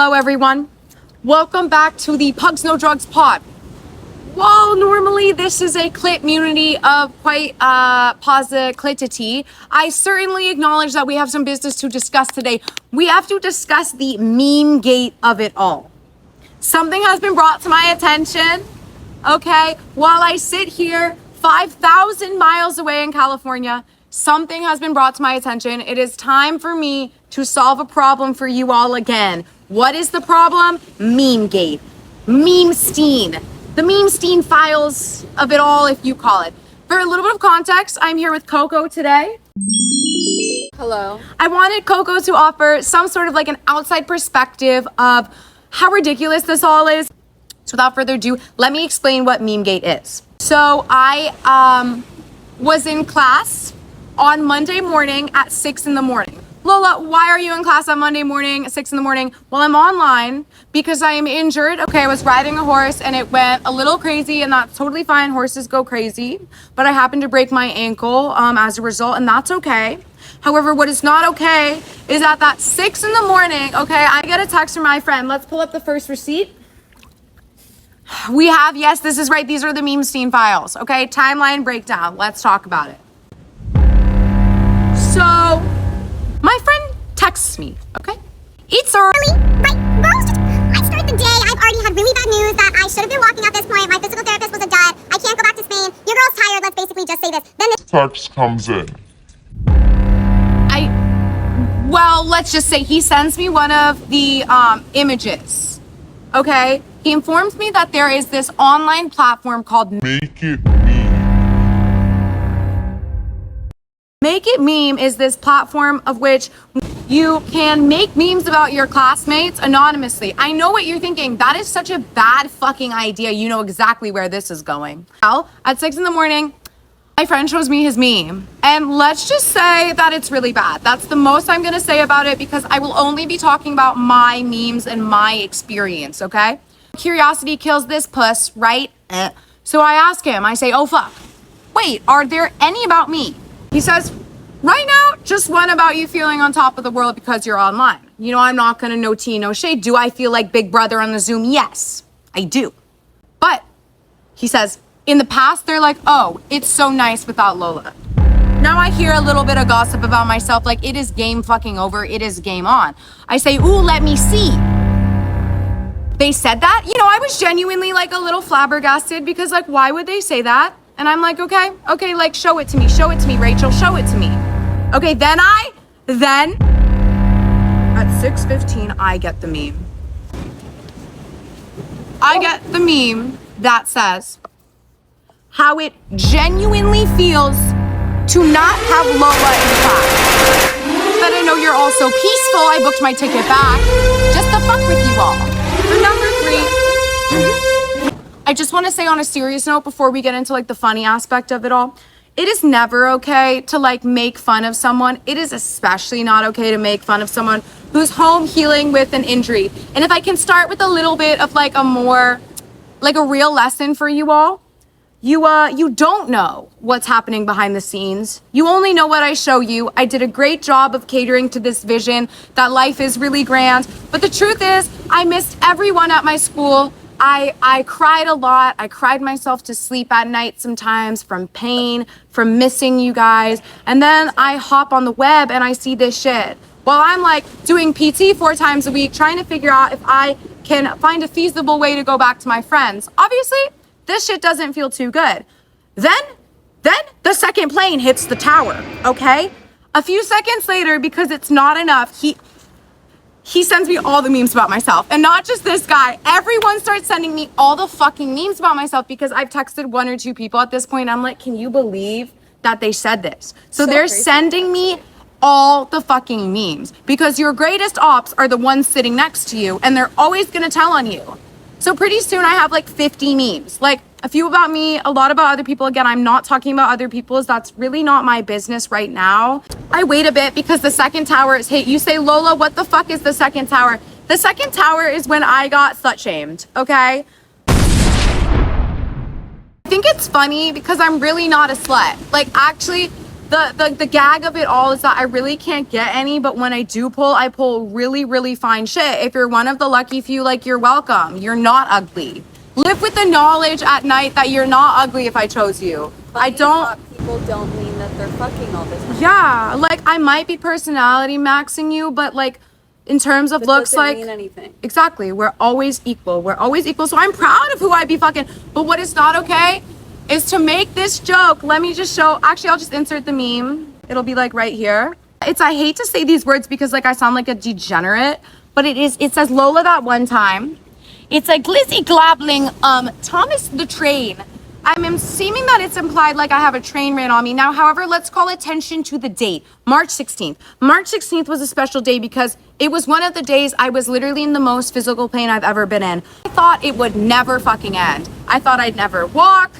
Hello, everyone. Welcome back to the Pugs No Drugs pod. While normally this is a clit community of quite positivity, I certainly acknowledge that we have some business to discuss today. We have to discuss the Memegate of it all. Something has been brought to my attention, okay? While I sit here 5,000 miles away in California, something has been brought to my attention. It is time for me to solve a problem for you all again. What is the problem? Memegate. Memestein. The Memestein files of it all, if you call it. For a little bit of context, I'm here with Coco today. Hello. I wanted Coco to offer some sort of like an outside perspective of how ridiculous this all is. So without further ado, let me explain what Memegate is. So I was in class on Monday morning at 6 in the morning. Lola, why are you in class on Monday morning at 6 in the morning? Well, I'm online because I am injured. Okay, I was riding a horse and it went a little crazy, and that's totally fine. Horses go crazy. But I happened to break my ankle as a result, and that's okay. However, what is not okay is at 6 in the morning, okay, I get a text from my friend. Let's pull up the first receipt. We have, yes, this is right. These are the Memestein files, okay? Timeline breakdown. Let's talk about it. So, my friend texts me, okay? It's early. Right, girls, I start the day. I've already had really bad news that I should have been walking at this point. My physical therapist was a dud. I can't go back to Spain. Your girl's tired. Let's basically just say this. Then this text comes in. Well, let's just say he sends me one of the images, okay? He informs me that there is this online platform called Make It Meme. Make It Meme is this platform of which you can make memes about your classmates anonymously. I know what you're thinking. That is such a bad fucking idea. You know exactly where this is going. Well, at 6 in the morning, my friend shows me his meme. And let's just say that it's really bad. That's the most I'm gonna say about it because I will only be talking about my memes and my experience, okay? Curiosity kills this puss, right? So I ask him, I say, oh fuck, wait, are there any about me? He says, right now, just one about you feeling on top of the world because you're online. You know, I'm not gonna no tea, no shade. Do I feel like Big Brother on the Zoom? Yes, I do. But he says, in the past, they're like, oh, it's so nice without Lola. Now I hear a little bit of gossip about myself, like it is game fucking over, it is game on. I say, ooh, let me see. They said that? You know, I was genuinely like a little flabbergasted because like, why would they say that? And I'm like, okay, like show it to me, Rachel, show it to me. Okay, then at 6:15, I get the meme. I get the meme that says how it genuinely feels to not have Lola in class. But I know you're all so peaceful, I booked my ticket back just to fuck with you all. For number 3, I just want to say on a serious note before we get into like the funny aspect of it all, it is never okay to like make fun of someone. It is especially not okay to make fun of someone who's home healing with an injury. And if I can start with a little bit of like a more, like a real lesson for you all, you don't know what's happening behind the scenes. You only know what I show you. I did a great job of catering to this vision that life is really grand. But the truth is, I missed everyone at my school. I cried a lot. I cried myself to sleep at night sometimes from pain, from missing you guys. And then I hop on the web and I see this shit. While I'm like doing PT 4 times a week, trying to figure out if I can find a feasible way to go back to my friends. Obviously, this shit doesn't feel too good. Then the second plane hits the tower, okay? A few seconds later, because it's not enough, he sends me all the memes about myself. And not just this guy. Everyone starts sending me all the fucking memes about myself because I've texted 1 or 2 people at this point. I'm like, can you believe that they said this? So they're crazy. sending me all the fucking memes because your greatest ops are the ones sitting next to you and they're always gonna tell on you. So pretty soon I have like 50 memes. Like a few about me, a lot about other people. Again, I'm not talking about other people's. That's really not my business right now. I wait a bit because the second tower is hit. You say, Lola, what the fuck is the second tower? The second tower is when I got slut shamed, okay? I think it's funny because I'm really not a slut. Like actually, the gag of it all is that I really can't get any, but when I do pull, I pull really, really fine shit. If you're one of the lucky few, like, you're welcome. You're not ugly. Live with the knowledge at night that you're not ugly if I chose you. I don't... People don't mean that they're fucking all this time. Yeah, like, I might be personality maxing you, but, like, in terms of looks, like... mean anything. Exactly. We're always equal. We're always equal. So I'm proud of who I be fucking. But what is not okay is to make this joke. Let me just show. Actually, I'll just insert the meme. It'll be like right here. I hate to say these words because like I sound like a degenerate, but it says Lola that one time. It's like glizzy globbling, Thomas the train. I'm assuming that it's implied like I have a train ran on me. Now, however, let's call attention to the date, March 16th. March 16th was a special day because it was one of the days I was literally in the most physical pain I've ever been in. I thought it would never fucking end. I thought I'd never walk.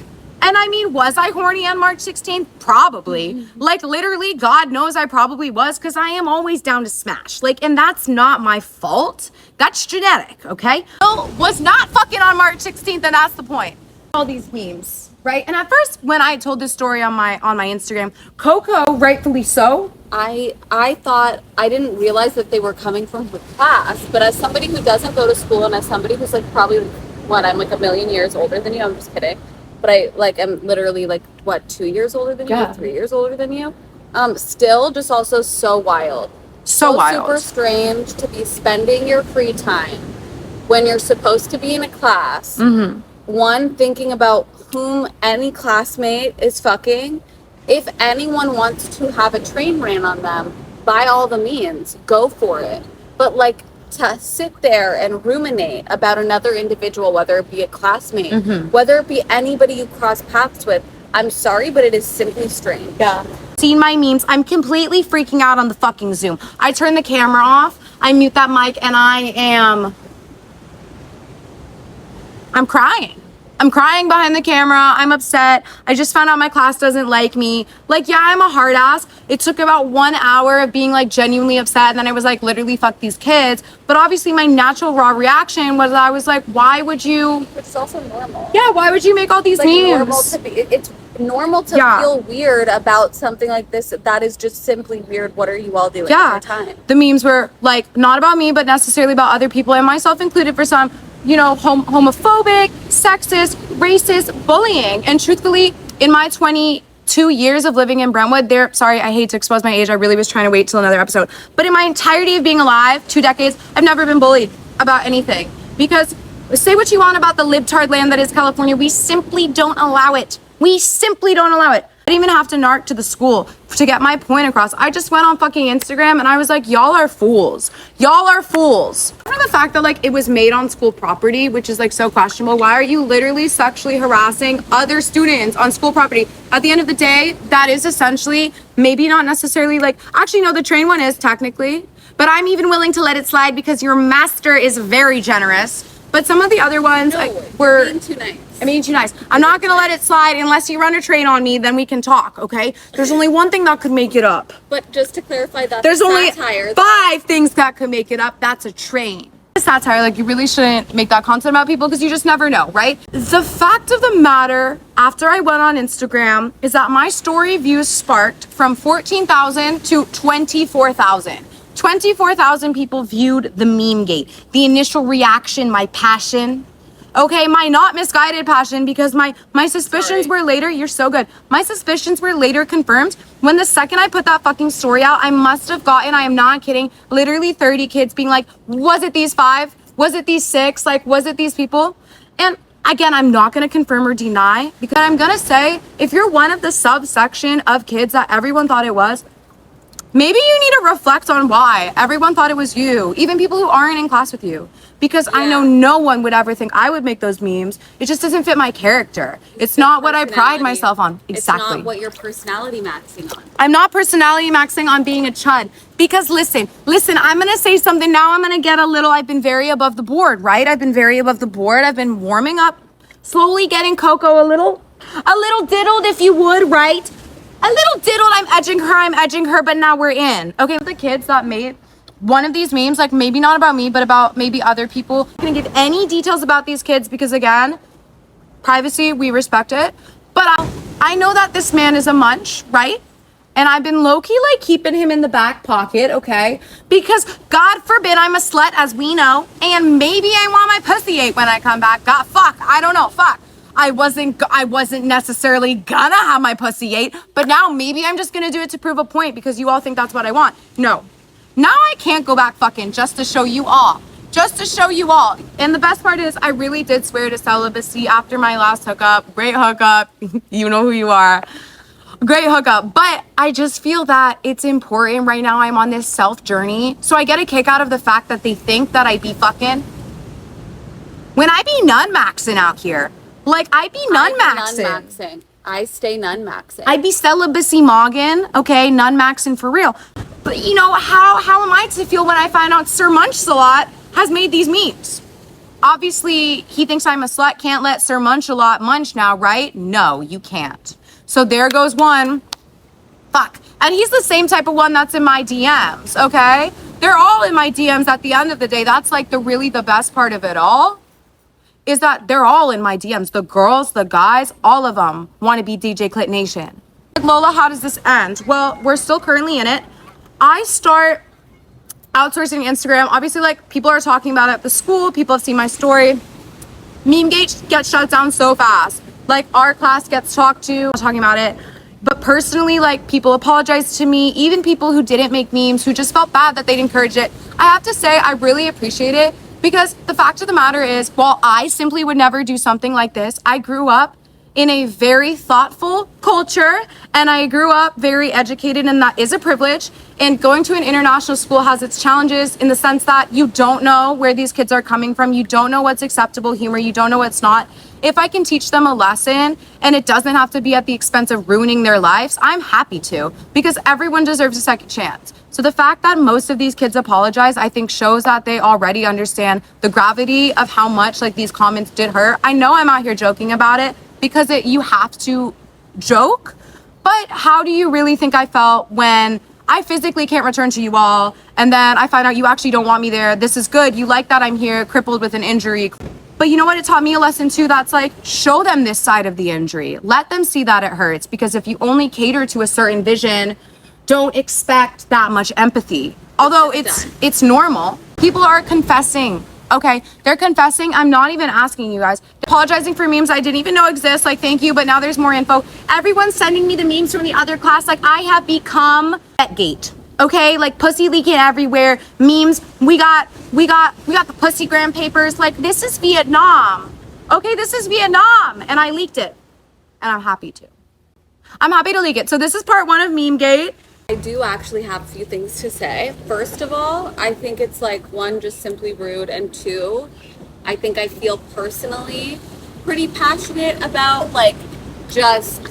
And I mean, was I horny on March 16th? Probably. Like, literally, God knows I probably was because I am always down to smash. Like, and that's not my fault. That's genetic, okay? Bill was not fucking on March 16th, and that's the point. All these memes, right? And at first, when I told this story on my Instagram, Coco, rightfully so. I thought, I didn't realize that they were coming from her class, but as somebody who doesn't go to school and as somebody who's like probably, I'm like a million years older than you, I'm just kidding. But I'm literally 2 years older than you, or 3 years older than you. Still just also so wild. So wild. Super strange to be spending your free time when you're supposed to be in a class. Mm-hmm. One, thinking about whom any classmate is fucking. If anyone wants to have a train ran on them, by all the means, go for it. But to sit there and ruminate about another individual, whether it be a classmate, whether it be anybody you cross paths with, I'm sorry, but it is simply strange. Yeah. Seen my memes. I'm completely freaking out on the fucking Zoom. I turn the camera off, I mute that mic, and I'm crying. I'm crying behind the camera. I'm upset. I just found out my class doesn't like me. Yeah, I'm a hard ass. It took about 1 hour of being genuinely upset. And then I was literally fuck these kids. But obviously my natural raw reaction was I was why would you? It's also normal. Yeah, why would you make all these memes? It's normal to feel weird about something like this. That is just simply weird. What are you all doing with your time? The memes were not about me, but necessarily about other people and myself included for some. Homophobic, sexist, racist, bullying. And truthfully, in my 22 years of living in Brentwood, I hate to expose my age. I really was trying to wait till another episode. But in my entirety of being alive, 2 decades, I've never been bullied about anything. Because say what you want about the libtard land that is California, we simply don't allow it. We simply don't allow it. I didn't even have to narc to the school to get my point across. I just went on fucking Instagram and I was like, y'all are fools. Y'all are fools. For the fact that it was made on school property, which is so questionable. Why are you literally sexually harassing other students on school property? At the end of the day, that is essentially maybe not necessarily actually no, the train one is technically, but I'm even willing to let it slide because your master is very generous. But some of the other ones were being too nice. I mean, too nice. I'm not gonna let it slide unless you run a train on me, then we can talk, okay? There's only one thing that could make it up. But just to clarify, that's there's only satire. 5 things that could make it up. That's a train. Satire, you really shouldn't make that content about people because you just never know, right? The fact of the matter, after I went on Instagram, is that my story views sparked from 14,000 to 24,000. 24,000 people viewed the Memegate, the initial reaction, my passion. Okay, my not misguided passion, because my suspicions were later, you're so good. My suspicions were later confirmed when the second I put that fucking story out, I must have gotten, I am not kidding, literally 30 kids being was it these 5? Was it these 6? Was it these people? And again, I'm not gonna confirm or deny, because I'm gonna say, if you're one of the subsection of kids that everyone thought it was, maybe you need to reflect on why everyone thought it was you, even people who aren't in class with you. Because I know no one would ever think I would make those memes. It just doesn't fit my character. It's not what I pride myself on. Exactly. It's not what you're personality maxing on. I'm not personality maxing on being a chud. Because listen, I'm gonna say something now. I'm gonna get I've been very above the board, right? I've been very above the board. I've been warming up, slowly getting Coco a little diddled, if you would, right? A little diddled, I'm edging her, but now we're in. Okay, the kids that made one of these memes, maybe not about me, but about maybe other people. I'm gonna give any details about these kids because again, privacy, we respect it. But I know that this man is a munch, right? And I've been low-key, like, keeping him in the back pocket, okay? Because, God forbid, I'm a slut, as we know. And maybe I want my pussy ate when I come back. God, fuck. I don't know. Fuck. I wasn't necessarily gonna have my pussy ate. But now maybe I'm just gonna do it to prove a point because you all think that's what I want. No. Now I can't go back fucking just to show you all. Just to show you all. And the best part is I really did swear to celibacy after my last hookup. Great hookup. You know who you are. Great hookup. But I just feel that it's important right now. I'm on this self journey. So I get a kick out of the fact that they think that I be fucking. When I be nun-maxing out here. Like, I be nun-maxing. I stay nun-maxing. I be celibacy mogging. Okay, nun-maxing for real. But you know, how am I to feel when I find out Sir Munch-a-Lot has made these memes? Obviously, he thinks I'm a slut. Can't let Sir Munch-a-Lot munch now, right? No, you can't. So there goes one. Fuck. And he's the same type of one that's in my DMs, okay? They're all in my DMs at the end of the day. That's like the best part of it all, is that they're all in my DMs. The girls, the guys, all of them want to be DJ Clit Nation. Lola, how does this end? Well, we're still currently in it. I start outsourcing Instagram. Obviously, like, people are talking about it at the school. People have seen my story. Memegate gets shut down so fast. Like, our class gets talked to, talking about it. But personally, like, people apologize to me. Even people who didn't make memes, who just felt bad that they'd encourage it. I have to say, I really appreciate it. Because the fact of the matter is, while I simply would never do something like this, I grew up in a very thoughtful culture, and I grew up very educated, and that is a privilege. And going to an international school has its challenges in the sense that you don't know where these kids are coming from. You don't know what's acceptable humor. You don't know what's not. If I can teach them a lesson and it doesn't have to be at the expense of ruining their lives, I'm happy to, because everyone deserves a second chance. So the fact that most of these kids apologize, I think shows that they already understand the gravity of how much, like, these comments did hurt. I know I'm out here joking about it because you have to joke, but how do you really think I felt when I physically can't return to you all, and then I find out you actually don't want me there? This is good. You like that I'm here, crippled with an injury. But you know what? It taught me a lesson too. That's like, show them this side of the injury. Let them see that it hurts. Because if you only cater to a certain vision, don't expect that much empathy. Although it's normal. People are confessing. Okay, they're confessing. I'm not even asking you guys. Apologizing for memes I didn't even know exist. Like, thank you, but now there's more info. Everyone's sending me the memes from the other class. Like, I have become Memegate. Okay, like, pussy leaking everywhere. Memes. We got the pussygram papers. Like, this is Vietnam. Okay, this is Vietnam, and I leaked it, and I'm happy to. I'm happy to leak it. So this is part 1 of Memegate. I do actually have a few things to say. First of all, I think it's like, 1, just simply rude, and 2, I think I feel personally pretty passionate about, like, just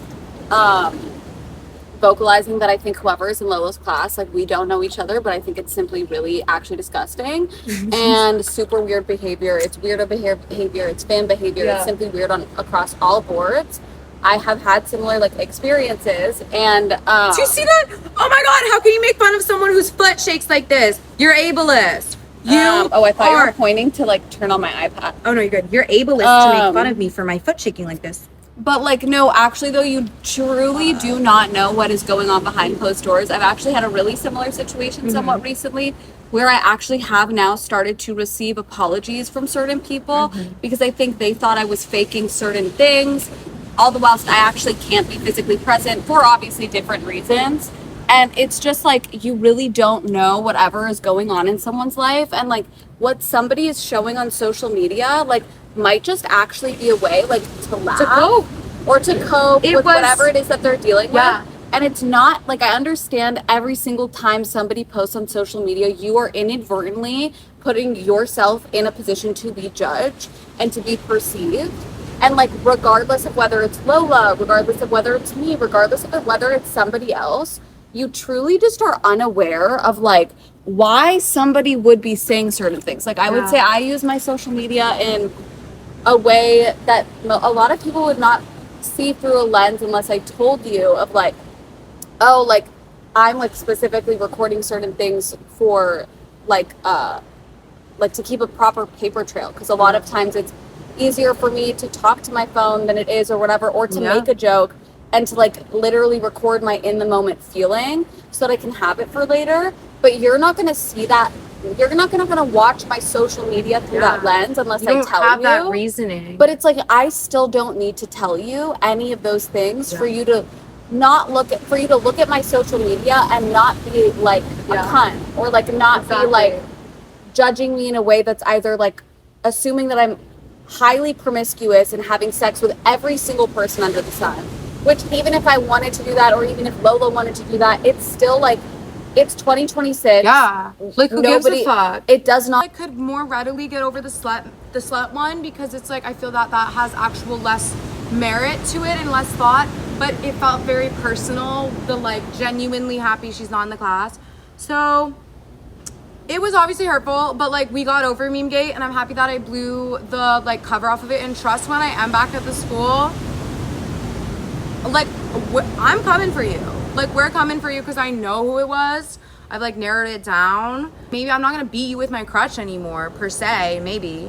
vocalizing that I think whoever's in Lolo's class, like, we don't know each other, but I think it's simply really actually disgusting and super weird behavior. It's weirdo behavior, it's fan behavior, It's simply weird across all boards. I have had similar, like, experiences, and do you see that? Oh my god, how can you make fun of someone whose foot shakes like this? You're ableist. I thought you were pointing to, like, turn on my iPad. Oh no, you're good. You're ableist to make fun of me for my foot shaking like this. But, like, no, actually, though, you truly do not know what is going on behind closed doors. I've actually had a really similar situation somewhat recently, where I actually have now started to receive apologies from certain people because I think they thought I was faking certain things, all the whilst I actually can't be physically present for obviously different reasons. And it's just like, you really don't know whatever is going on in someone's life, and like what somebody is showing on social media, like, might just actually be a way, like, to laugh or to cope with whatever it is that they're dealing with. And it's not like, I understand every single time somebody posts on social media, you are inadvertently putting yourself in a position to be judged and to be perceived. And, like, regardless of whether it's Lola, regardless of whether it's me, regardless of whether it's somebody else, you truly just are unaware of, like, why somebody would be saying certain things. Like, I would say I use my social media in a way that a lot of people would not see through a lens unless I told you of, like, oh, like, I'm, like, specifically recording certain things for, like, to keep a proper paper trail. Because a lot of times it's easier for me to talk to my phone than it is or whatever, or to make a joke and to like literally record my in the moment feeling so that I can have it for later. But you're not going to see that. You're not going to watch my social media through that lens unless I tell have you. that reasoning. But it's like, I still don't need to tell you any of those things for you to not look at, for you to look at my social media and not be like a cunt, or like not be like judging me in a way that's either like assuming that I'm highly promiscuous and having sex with every single person under the sun, which even if I wanted to do that, or even if Lola wanted to do that, it's still like, it's 2026. Yeah. Like, who gives a fuck? It does not. I could more readily get over the slut one, because it's like, I feel that has actual less merit to it and less thought, but it felt very personal, the like genuinely happy she's not in the class. So it was obviously hurtful, but like we got over Memegate, and I'm happy that I blew the like cover off of it. And trust, when I am back at the school, like I'm coming for you. Like, we're coming for you, because I know who it was. I've like narrowed it down. Maybe I'm not gonna beat you with my crutch anymore, per se, maybe.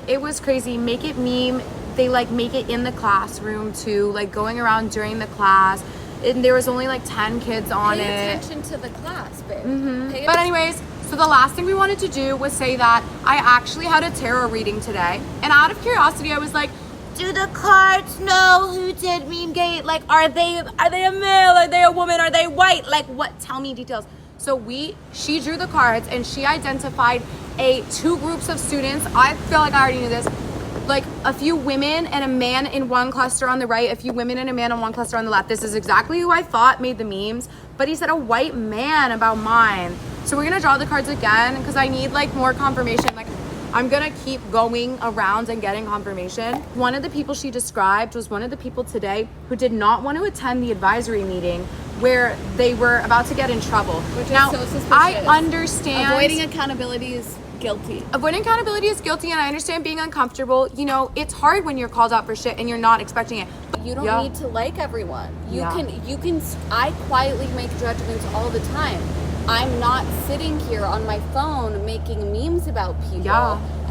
It was crazy. Make it meme. They like make it in the classroom too, like going around during the class. And there was only like 10 kids on it. Pay attention to the class, babe. But anyways, so the last thing we wanted to do was say that I actually had a tarot reading today. And out of curiosity, I was like, do the cards know who did Memegate? Like, are they a male? Are they a woman? Are they white? Like, what? Tell me details. So she drew the cards, and she identified two groups of students. I feel like I already knew this. Like a few women and a man in one cluster on the right, a few women and a man in one cluster on the left. This is exactly who I thought made the memes, but he said a white man about mine. So we're gonna draw the cards again, because I need like more confirmation. Like, I'm gonna keep going around and getting confirmation. One of the people she described was one of the people today who did not want to attend the advisory meeting where they were about to get in trouble. Which now, is so suspicious. I understand Avoiding accountability is guilty. Avoiding accountability is guilty, and I understand being uncomfortable. You know, it's hard when you're called out for shit and you're not expecting it. But You don't need to like everyone. You can, I quietly make judgments all the time. I'm not sitting here on my phone making memes about people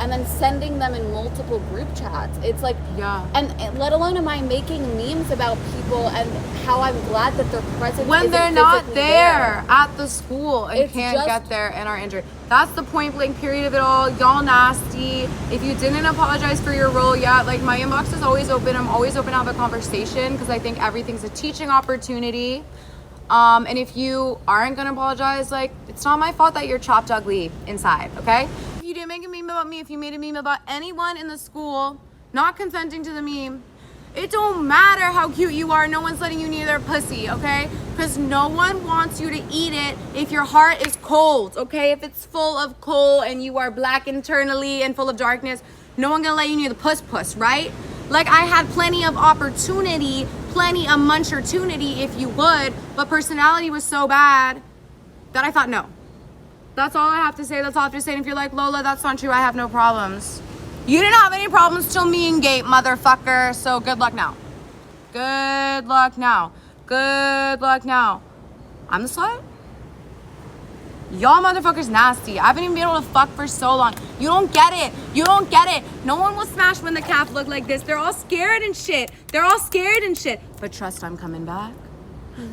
and then sending them in multiple group chats. It's like, and let alone am I making memes about people and how I'm glad that they're present when they're not there at the school and can't get there and are injured. That's the point blank period of it all. Y'all nasty. If you didn't apologize for your role yet, like, my inbox is always open. I'm always open to have a conversation, because I think everything's a teaching opportunity. And if you aren't gonna apologize, like, it's not my fault that you're chopped ugly inside, okay? If you didn't make a meme about me, if you made a meme about anyone in the school not consenting to the meme, it don't matter how cute you are. No one's letting you near their pussy, okay? Because no one wants you to eat it if your heart is cold, okay? If it's full of coal and you are black internally and full of darkness, no one gonna let you near the puss, right? Like, I had plenty of opportunity, plenty of munchertunity, if you would, but personality was so bad that I thought no. That's all I have to say. That's all I have to say. And if you're like, Lola, that's not true, I have no problems. You didn't have any problems till Memegate, motherfucker. So good luck now. Good luck now. Good luck now. I'm the slut? Y'all motherfuckers nasty. I haven't even been able to fuck for so long. You don't get it. You don't get it. No one will smash when the calf look like this. They're all scared and shit. They're all scared and shit. But trust, I'm coming back.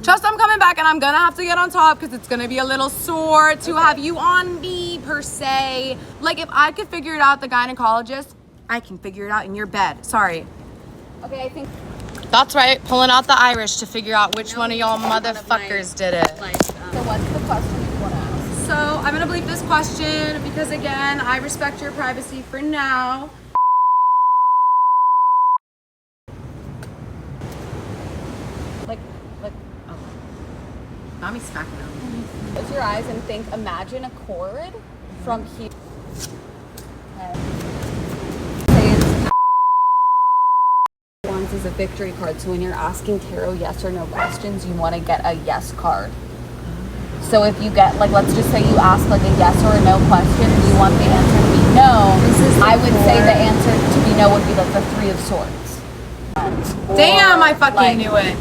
Trust, I'm coming back, and I'm gonna have to get on top, because it's gonna be a little sore to have you on me, per se. Like, if I could figure it out, the gynecologist, I can figure it out in your bed. Sorry. Okay, I think That's right. Pulling out the Irish to figure out which one of y'all motherfuckers did it. so what's the question you want to ask? So I'm gonna bleep this question, because again, I respect your privacy for now. Oh. Got me smacking them. Close your eyes and think, imagine a cord from here. Once is a victory card, so when you're asking tarot yes or no questions, you want to get a yes card. So if you get, like, let's just say you ask like a yes or a no question, and you want the answer to be no, I would say the answer to be no would be like the Three of Swords. Damn, I fucking knew it.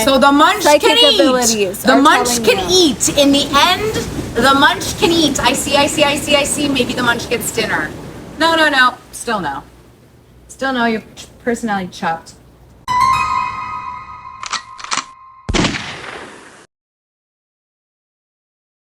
So the munch can eat. The munch can eat. In the end, the munch can eat. I see. Maybe the munch gets dinner. No. Still no. Your personality chopped.